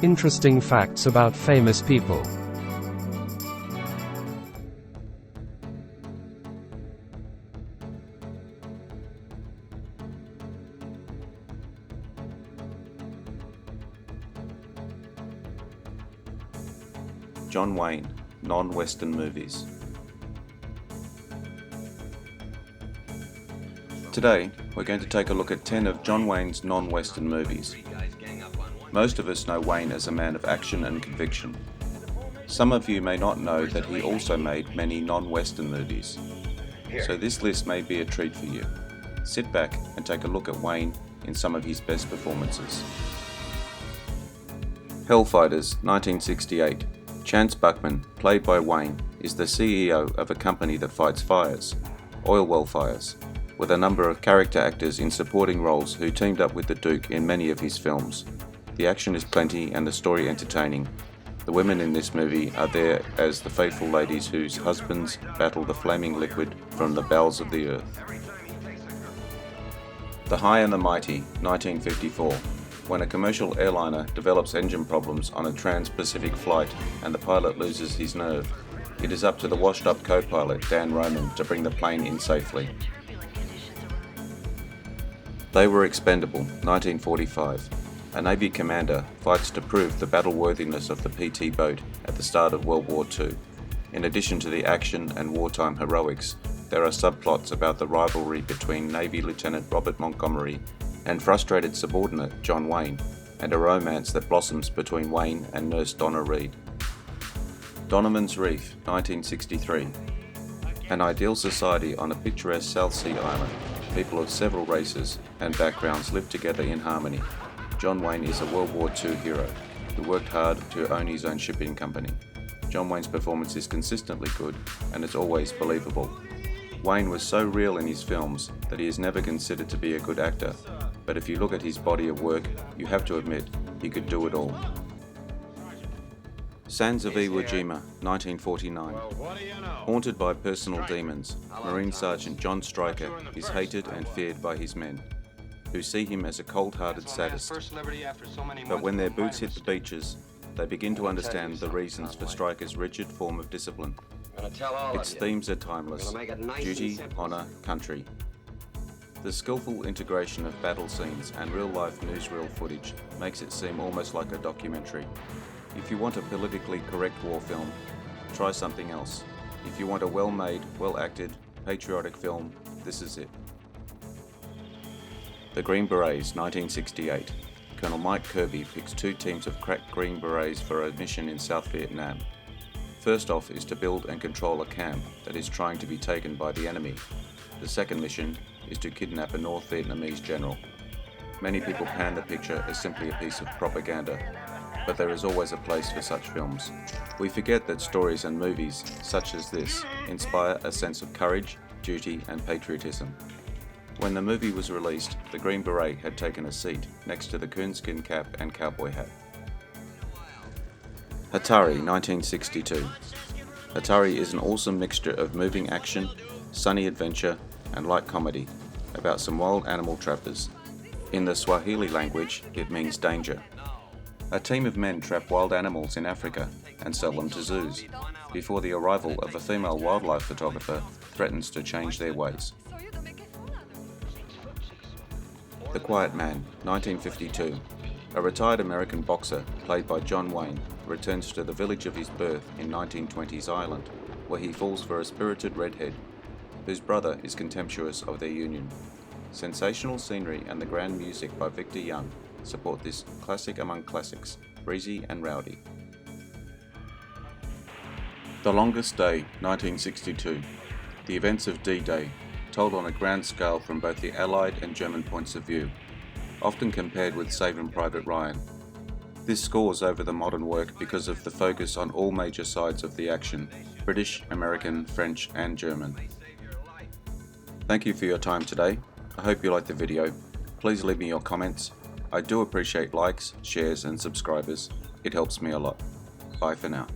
Interesting facts about famous people. John Wayne, non-Western movies. Today, we're going to take a look at 10 of John Wayne's non-Western movies. Most of us know Wayne as a man of action and conviction. Some of you may not know that he also made many non-Western movies. So this list may be a treat for you. Sit back and take a look at Wayne in some of his best performances. Hellfighters, 1968. Chance Buckman, played by Wayne, is the CEO of a company that fights fires, oil well fires, with a number of character actors in supporting roles who teamed up with the Duke in many of his films. The action is plenty and the story entertaining. The women in this movie are there as the faithful ladies whose husbands battle the flaming liquid from the bowels of the earth. The High and the Mighty, 1954. When a commercial airliner develops engine problems on a trans-Pacific flight and the pilot loses his nerve, it is up to the washed-up co-pilot Dan Roman to bring the plane in safely. They Were Expendable, 1945. A Navy commander fights to prove the battle-worthiness of the PT boat at the start of World War II. In addition to the action and wartime heroics, there are subplots about the rivalry between Navy Lieutenant Robert Montgomery and frustrated subordinate John Wayne, and a romance that blossoms between Wayne and nurse Donna Reed. Donovan's Reef, 1963. An ideal society on a picturesque South Sea island. People of several races and backgrounds live together in harmony. John Wayne is a World War II hero who worked hard to own his own shipping company. John Wayne's performance is consistently good and is always believable. Wayne was so real in his films that he is never considered to be a good actor, but if you look at his body of work, you have to admit he could do it all. Sands of Iwo Jima, 1949. Haunted by personal demons, Marine Sergeant John Stryker is hated and feared by his men, who see him as a cold-hearted sadist. But when their boots hit the beaches, they begin to understand the reasons for Stryker's rigid form of discipline. Its themes are timeless: duty, honor, country. The skillful integration of battle scenes and real-life newsreel footage makes it seem almost like a documentary. If you want a politically correct war film, try something else. If you want a well-made, well-acted, patriotic film, this is it. The Green Berets, 1968. Colonel Mike Kirby picks two teams of crack Green Berets for a mission in South Vietnam. First off is to build and control a camp that is trying to be taken by the enemy. The second mission is to kidnap a North Vietnamese general. Many people pan the picture as simply a piece of propaganda, but there is always a place for such films. We forget that stories and movies such as this inspire a sense of courage, duty, and patriotism. When the movie was released, the Green Beret had taken a seat next to the coonskin cap and cowboy hat. Hatari, 1962. Hatari is an awesome mixture of moving action, sunny adventure, and light comedy about some wild animal trappers. In the Swahili language, it means danger. A team of men trap wild animals in Africa and sell them to zoos, before the arrival of a female wildlife photographer threatens to change their ways. The Quiet Man, 1952. A retired American boxer, played by John Wayne, returns to the village of his birth in 1920s Ireland, where he falls for a spirited redhead, whose brother is contemptuous of their union. Sensational scenery and the grand music by Victor Young support this classic among classics, breezy and rowdy. The Longest Day, 1962. The events of D-Day, told on a grand scale from both the Allied and German points of view, often compared with Saving Private Ryan. This scores over the modern work because of the focus on all major sides of the action: British, American, French, and German. Thank you for your time today. I hope you liked the video. Please leave me your comments. I do appreciate likes, shares, and subscribers. It helps me a lot. Bye for now.